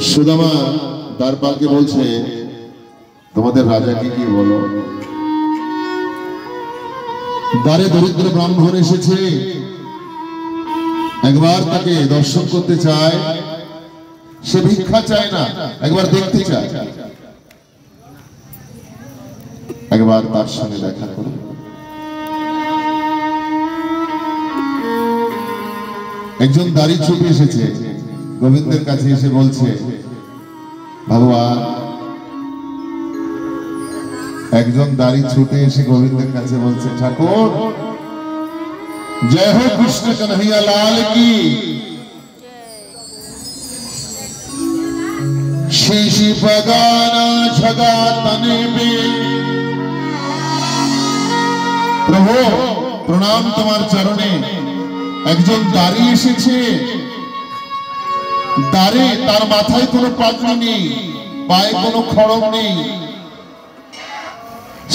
সুদামা দ্বারপালকে বলছে, তোমাদের রাজাকে কি বলো? দ্বারে দরিদ্র ব্রাহ্মণ এসেছে, একবার তাকে দর্শন করতে চায়। সে ভিক্ষা চায় না, একবার দেখতে চায়, একবার তার সঙ্গে দেখা করো। একজন দাড়ি ছুটে এসেছে, গোবিন্দের কাছে এসে বলছে, ভগবান। একজন দাড়ি ছুটে এসে গোবিন্দের কাছে বলছে, ঠাকুর জয় हो कृष्ण कन्हैया लाल की। शीशी बगाना छगा तने पे। प्रभु प्रणाम तुम्हार चरणे। একজন দাড়ি এসেছে, দাড়ি তার মাথায় কোনো পাগড়ি নেই, পায়ে কোনো খড়ম নেই।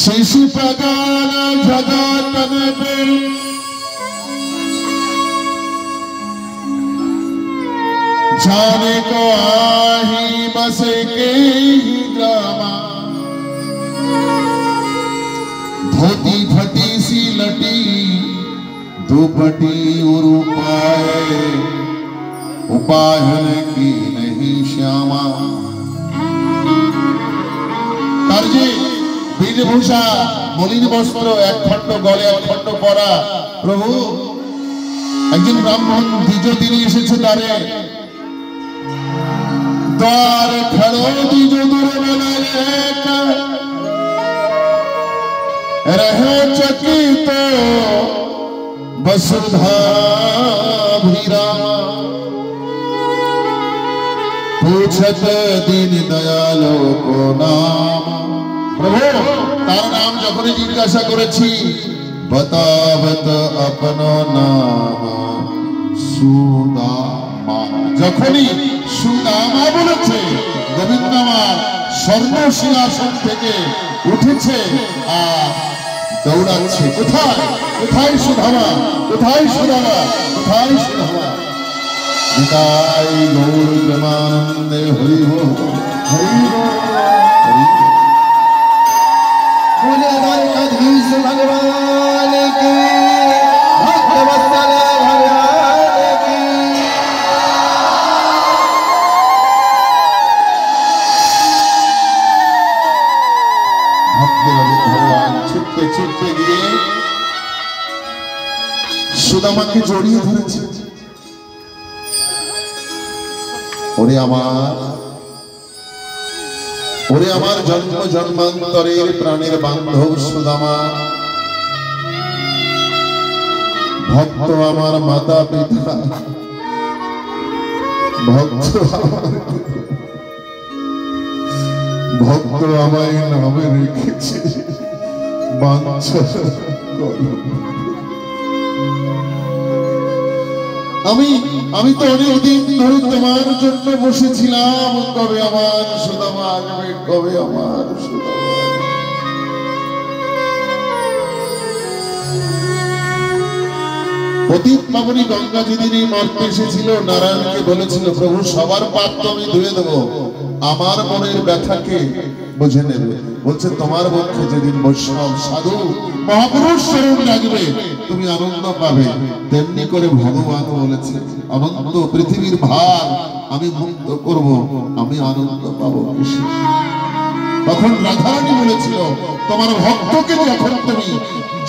शीशी बगाना छगा तने पे। जाने को आही बसे के ही ग्रामा। धोती फटी सी लटी दुपटी और उपायन की नहीं श्यामा। तारजी बीजभूषा मलिन वस्त्र एक खंड गले एक खंड परा। प्रभु একজন ব্রাহ্মণ দ্বিতীয় দিনে এসেছে দ্বারে। द्वार खड़ो दीजो रहे चकित वसुधा भीरामा। पूछत दीन दयालो को नाम। प्रभु तार नाम যখনই জিজ্ঞাসা করেছি, बतावत अपनो नाम सुदामा। যখনই সুদামা বলেছে, গোবিন্দ আমার স্বর্ণ সিংহাসন থেকে উঠেছে আর দৌড়াচ্ছে। কোথায় কোথায় সুদামা, কোথায় সুদামা, কোথায় সুদামা? নিতাই গৌর প্রেমানন্দে হরি বল হরি বল হরি বল। बोले द्वारकाधीश भगवान की, भक्त वत्सल भगवान की। भगवान छुटते छुटते गিয়ে সুদামাকে জড়িয়ে ধরেছে। ওরে আমার জন্ম জন্মান্তরের প্রাণের বান্ধব সুদামা। ভক্ত আমার মাতা পিতা, ভক্ত আমায় নামে রেখেছে। আমি তো অনেকদিন ধরে তোমার জন্য বসেছিলাম। কবে আমার সুদামা আসবে, কবে আমার সুদামা? পতিত পাবনী গঙ্গা যেদিন এই মর্তে এসেছিল, নারায়ণকে বলেছিল, প্রভু সবার পাপ তো আমি ধুয়ে দেবো, আমার মনের ব্যথাকে বুঝে নেবে। বলছে, তোমার পক্ষে যেদিন বৈষ্ণব সাধু মহাপুরুষ শরণ লাগবে, তুমি আনন্দ পাবে। তেমনি করে ভগবান বলেছে, অনন্ত পৃথিবীর ভার আমি মুক্ত করব, আমি আনন্দ পাবো কৃষ্ণ। তখন রাধারানী বলেছিল, তোমার ভক্তকে যখন তুমি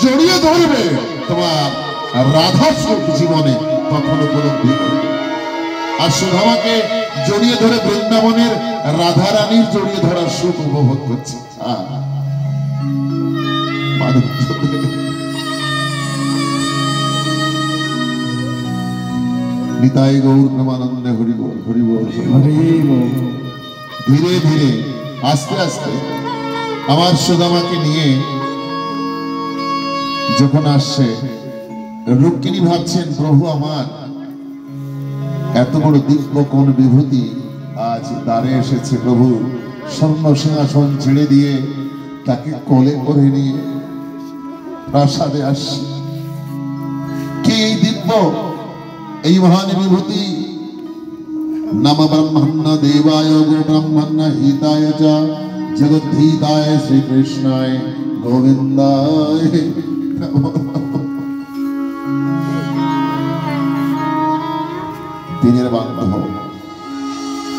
জড়িয়ে ধরবে, তোমার রাধা সুখ জীবনে তখন উপলব্ধি করবে। আর সুধামাকে জড়িয়ে ধরে বৃন্দাবনের রাধারানীর জড়িয়ে ধরার সুখ উপভোগ করছে। নিতাই গৌর প্রেমানন্দে হরি বল হরি বল হরি বল। ধীরে ধীরে আস্তে আস্তে আমার সুদামাকে নিয়ে যখন আসছে, রুক্মিণী ভাবছেন, প্রভু আমার এত বড় দিব্য কোন বিভূতি আজ দ্বারে এসেছে। প্রভু স্বর্ণ সিংহাসন ছেড়ে দিয়ে তাকে কোলে করে নিয়ে প্রাসাদে আসছে। কি এই দিব্য, এই মহান বিভূতি नम ब्रह्मण्य देवाय गो ब्रह्मण्य हिताय च जगद्धिताय श्री कृष्णाय गोविंदाय नमो। तीনের বান্ধব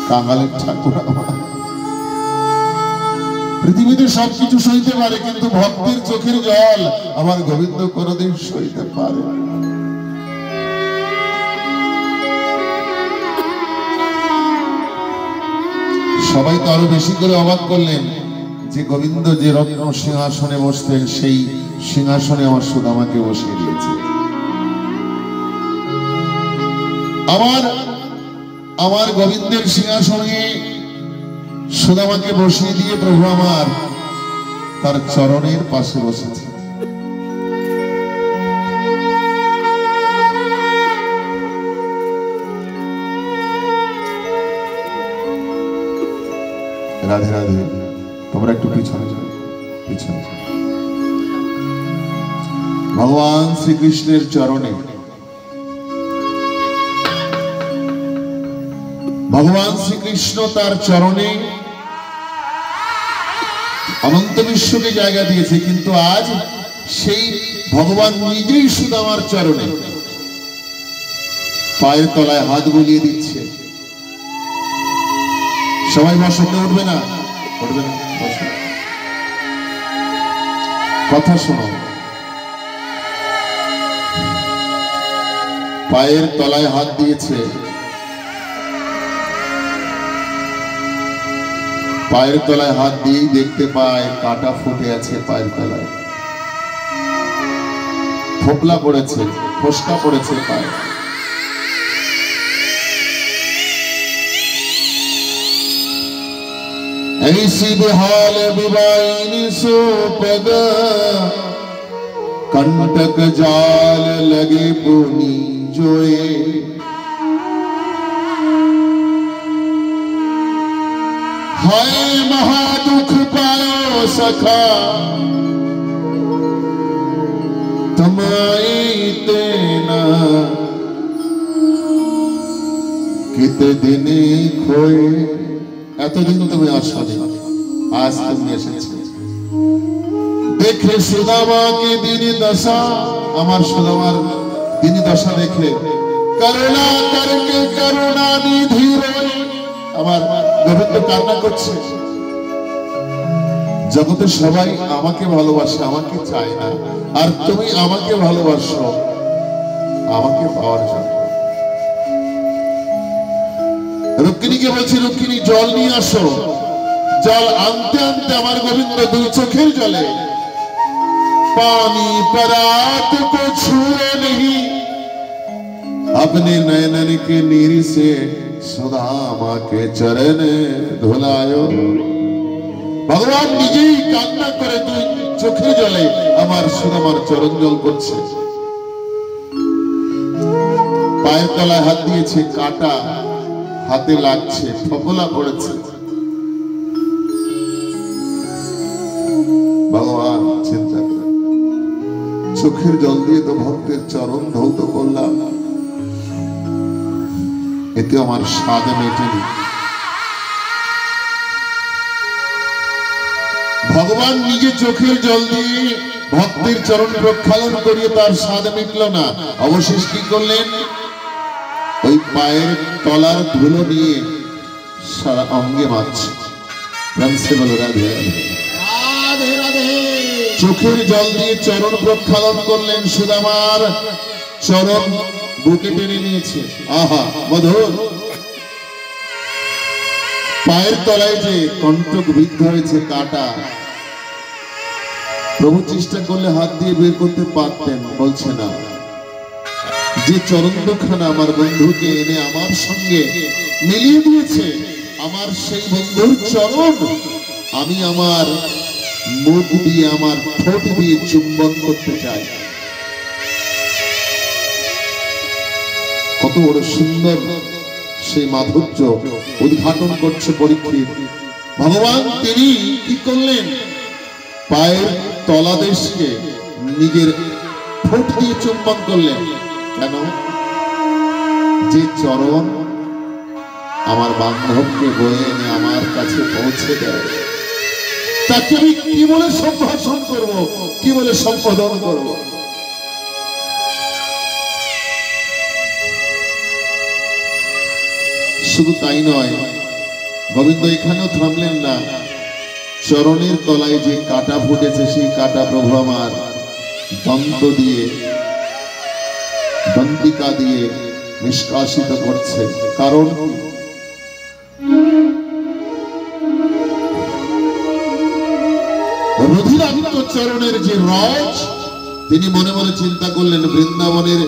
কাঙালের ঠাকুর পৃথিবীতে সবকিছু সইতে পারে, কিন্তু ভক্তের চোখের জল আমার গোবিন্দ কোনদিন সইতে পারে। সবাই তো আরো বেশি করে অবাক করলেন যে গোবিন্দ যে রত্ন সিংহাসনে বসতেন সেই সিংহাসনে আমার সুদামাকে বসিয়ে দিয়েছে। আমার গোবিন্দের সিংহাসনে সুদামাকে বসিয়ে দিয়ে প্রভু আমার তার চরণের পাশে বসেছে। রাধে রাধে। তোমরা একটু পিছনে যাও, পিছনে যাও। ভগবান শ্রীকৃষ্ণের চরণে ভগবান শ্রীকৃষ্ণ তার চরণে অনন্ত বিশ্বকে জায়গা দিয়েছে, কিন্তু আজ সেই ভগবান নিজেই সুদামার চরণে পায়ের তলায় হাত বুলিয়ে দিচ্ছে। সবাই বসতে উঠবে না, উঠবে না, বসো। কথা শোনো, পায়ের তলায় হাত দিয়েছে। পায়ের তলায় হাত দিয়েই দেখতে পায় কাটা ফুটে আছে পায়ের তলায়, ফোকলা পড়েছে, ফোসকা পড়েছে পায়ে। ऐसी बेहाल बिबाइनी सो पग कंटक जाल लगे पुनी जोए। हाय महादुख पायो सखा तमाई तेना किते दिने खोए। এতদিন তুমি আসনি, আজ তুমি এসেছো। দেখে সুদামাকে দিনী দশা, আমার সুদামার দিনী দশা দেখে করুণা করকে করুণা নিধি রয়, আমার গোবিন্দ কান্না করছে। জগতে সবাই আমাকে ভালোবাসে, আমাকে চায় না, আর তুমি আমাকে ভালোবাসো আমাকে পাওয়ার জন্য। রুক্মিণীকে বলছি, রুক্মিণী জল নিয়ে আসো। জল আনতে আনতে আমার গোবিন্দ দুই চোখের জলে पानी परात को छुए नहीं, अपने नयन के नीर से सुदामा के चरण धुलायो। भगवान নিজেই কান্না করে দুই চোখের জলে আমার সুদামার চরণ জল করছে। পায়ের তলায় হাত দিয়েছে, কাটা হাতে লাগছে, ফোকলা পড়েছে। ভগবান চিন্তা করে চোখের জল দিয়ে তো ভক্তের চরণ ধৌত করলাম, এতে আমার স্বাদ মেটেনি। ভগবান নিজে চোখের জল দিয়ে ভক্তের চরণ প্রক্ষালন করিয়ে তার স্বাদ মিটল না। অবশেষ কি করলেন? ওই পায়ের তলার ধুলো নিয়ে সারা অঙ্গে মারছে। চোখের জল দিয়ে চরণ প্রক্ষালন করলেন, সুদামার চরণ বুকে টেনে নিয়েছে। আহা মধুর। পায়ের তলায় যে কণ্টক বিদ্ধ হয়েছে কাটা, প্রভু চেষ্টা করলে হাত দিয়ে বের করতে পারতেন, বলছে না। যে চরণ দুখানা আমার বন্ধুকে এনে আমার সঙ্গে মিলিয়ে দিয়েছে, আমার সেই বন্ধুর চরণ আমি আমার মুখ দিয়ে, আমার ঠোঁট দিয়ে চুম্বন করতে চাই। কত বড় সুন্দর সেই মাধুর্য উদ্ঘাটন করছে পরীক্ষিত। ভগবান তিনি কি করলেন? পায়ের তলাদেশকে নিজের ঠোঁট দিয়ে চুম্বন করলেন। কেন? যে চরণ আমার বান্ধবকে বয়ে এনে আমার কাছে পৌঁছে দেয়, তাকে আমি কি বলে সম্ভাষণ করব, কি বলে সম্বোধন করব? শুধু তাই নয়, গোবিন্দ এখানেও থামলেন না। চরণের তলায় যে কাটা ফুটেছে সেই কাটা প্রভু আমার দন্ত দিয়ে, দন্তিকা দিয়ে নিষ্কাশিত করছে। কারণ রুধিরান্ত চরণের যে রজ, তিনি মনে মনে চিন্তা করলেন, বৃন্দাবনের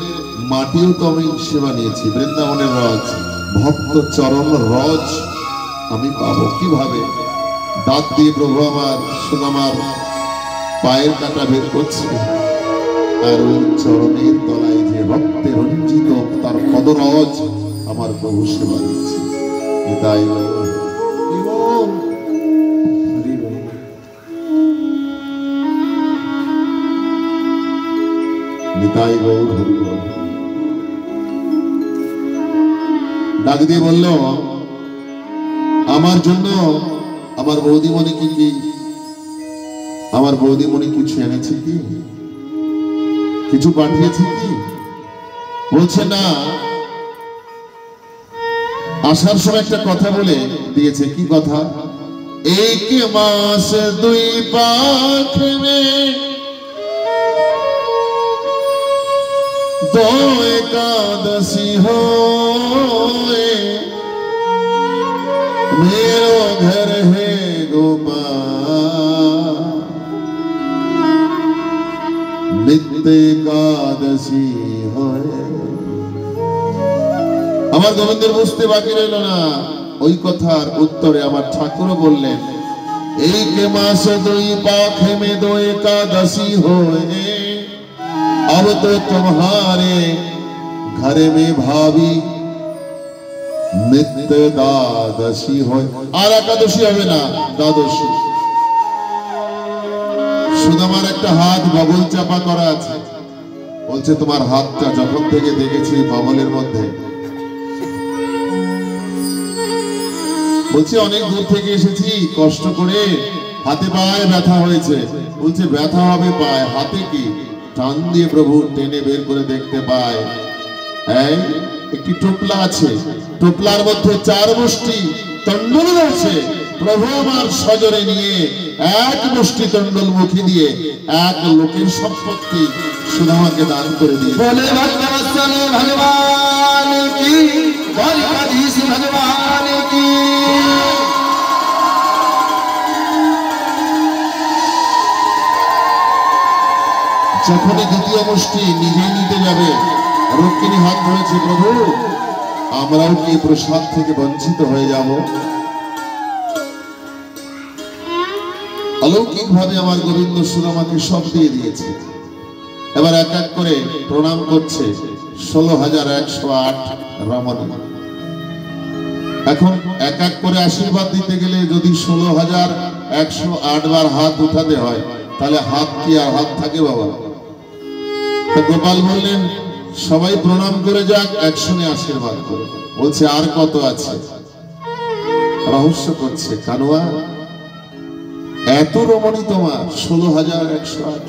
মাটিও তো আমি সেবা নিয়েছি, বৃন্দাবনের রজ, ভক্ত চরণ রজ আমি পাবো কিভাবে? দাঁত দিয়ে প্রভু আমার সুদামার পায়ের কাটা বের করছে, আর ওই চরণের তলায় যে রক্তে রঞ্জিত তার পদরজ আমার প্রভু সেবা দিচ্ছে। তাই নিতাই গৌর হরি বল। ডাক দিয়ে বলল, আমার জন্য আমার বৌদিমণি কি আমার বৌদিমণি কিছু এনেছে কি, কিছু পাঠিয়েছে কি? বলছে না, আসার সময় একটা কথা বলে দিয়েছে। কি কথা? এক মাস দুই পাখ মে दो एकादशी होए, मेरो घर है गोपाल, नित्य एकादशी होए। আমার গোবিন্দের বুঝতে বাকি রইল না। ওই কথার উত্তরে আমার ঠাকুরও বললেন, एक मास दुई पाख में दो एकादशी होए, अब तो तुम्हारे घर में भाभी नित्य द्वादशी हो। আর একাদশী হবে না, দ্বাদশী। সুদামার একটা হাত বগল চাপা করা আছে। বলছে, তোমার হাতটা যখন থেকে দেখেছি বগলের মধ্যে, বলছে অনেক দূর থেকে এসেছি কষ্ট করে, হাতে পায়ে ব্যথা হয়েছে। বলছে ব্যথা হবে পায়, হাতে কি? টান দিয়ে প্রভু টেনে বের করে দেখতে পায় একটি টোপলা আছে, টোপলার মধ্যে 4 মুষ্টি তন্ডল রয়েছে। প্রভু আমার সজরে নিয়ে এক মুষ্টি তন্ডল মুখী দিয়ে এক লোকের সম্পত্তি সুদামাকে দান করে দিয়ে। বলে ভক্তবৎসল ভগবান কি, দ্বারকাধীশ ভগবান কি। যখনই দ্বিতীয় মুষ্টি নিজেই নিতে যাবে, রক্ষিণী হাত ধরেছে, প্রভু আমরাও কি প্রসাদ থেকে বঞ্চিত হয়ে যাব? অলৌকিক ভাবে আমার গোবিন্দ সুদামাকে সব দিয়ে দিয়েছে। এবার এক এক করে প্রণাম করছে 16,108 রমণী। এখন এক এক করে আশীর্বাদ দিতে গেলে যদি 16,108 বার হাত উঠাতে হয়, তাহলে হাত কি আর হাত থাকে বাবা? গোপাল বললেন, সবাই প্রণাম করে যাক, একসঙ্গে আশীর্বাদ করে। বলছে আর কত আছে? রহস্য করছে, কানুয়া এত রমণী তোমার 16,108।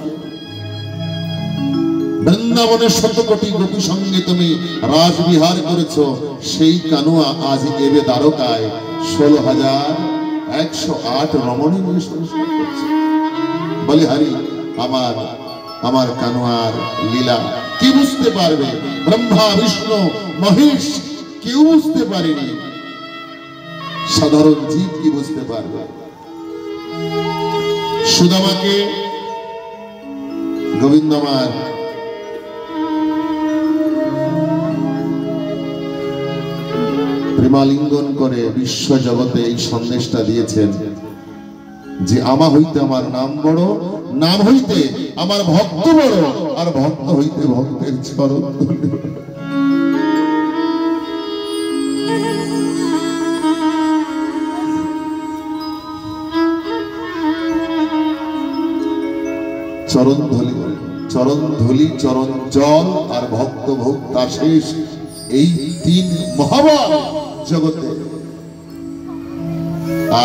বৃন্দাবনের 100 কোটি গোপী সঙ্গে তুমি রাজবিহার করেছো, সেই কানুয়া আজ এবে দ্বারকায় 16,108 রমণী নিয়ে সংসার করছে। বলে হারি, আমার কানুয়ার লীলা কি বুঝতে পারবে? ব্রহ্মা বিষ্ণু মহেশ কেউ বুঝতে পারেনি, সাধারণ জীব কি বুঝতে পারবে? সুদামাকে গোবিন্দ আমার প্রেমালিঙ্গন করে বিশ্ব জগতে এই সন্দেশটা দিয়েছেন যে আমা হইতে আমার নাম বড়, নাম হইতে আমার ভক্ত বড়, আর ভক্ত হইতে ভক্তের চরণ ধন্য। চরণ ধলি, চরণ ধলি, চরণ জল আর ভক্ত ভোক্তা শেষ, এই 3 মহাবল জগতে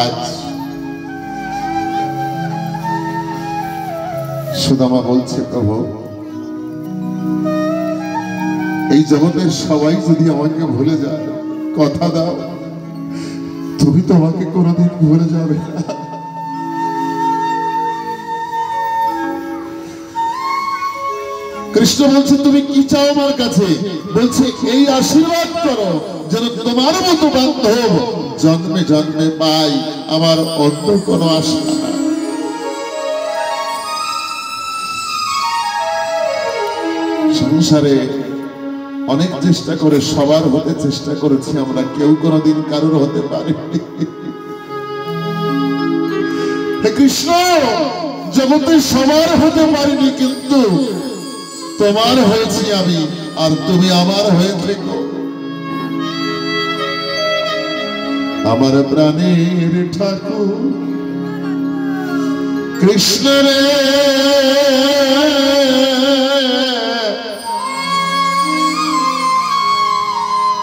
আজ সুদামা বলছে, প্রভু এই জগতের সবাই যদি আমাকে ভুলে যায়, কথা দাও তুমি তো আমাকে কোনোদিন ভুলে যাবে না। কৃষ্ণ বলছে, তুমি কি চাও আমার কাছে? বলছে, এই আশীর্বাদ করো যেন তোমার মতো বান্ধব জন্মে জন্মে পাই, আমার অন্য কোনো আশা না। সংসারে অনেক চেষ্টা করে সবার হতে চেষ্টা করেছি আমরা, কেউ কোনোদিন কারোর হতে পারিনি। হে কৃষ্ণ, জগতে সবার হতে পারিনি, কিন্তু তোমার হয়েছি আমি, আর তুমি আমার হয়ে থেকো। আমার প্রাণের ঠাকুর কৃষ্ণ রে,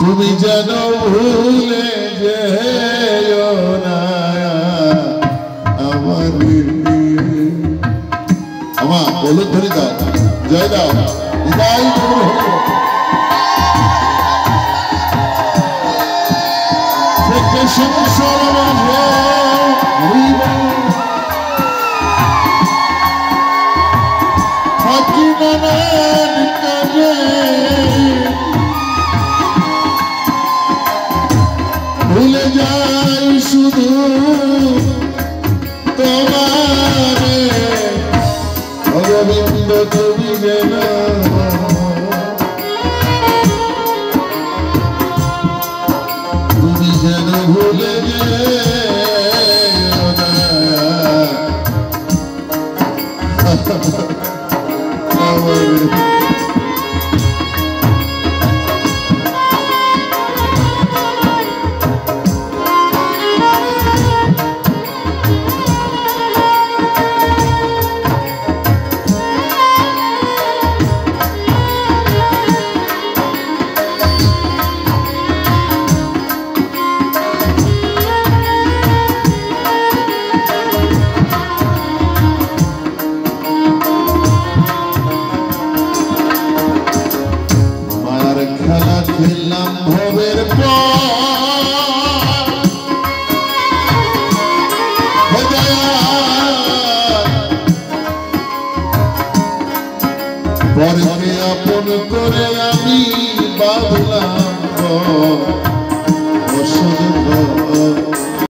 তুমি যেন ভুলে যেও না আমার। আমার বলুন ধরি দাও, জয় দাও, বিদায় থেকে সংসার মাঝে থাকি নানান কাজে, ভুলে যাই শুধু তোমারে, অরবিন্দ তুমি যেন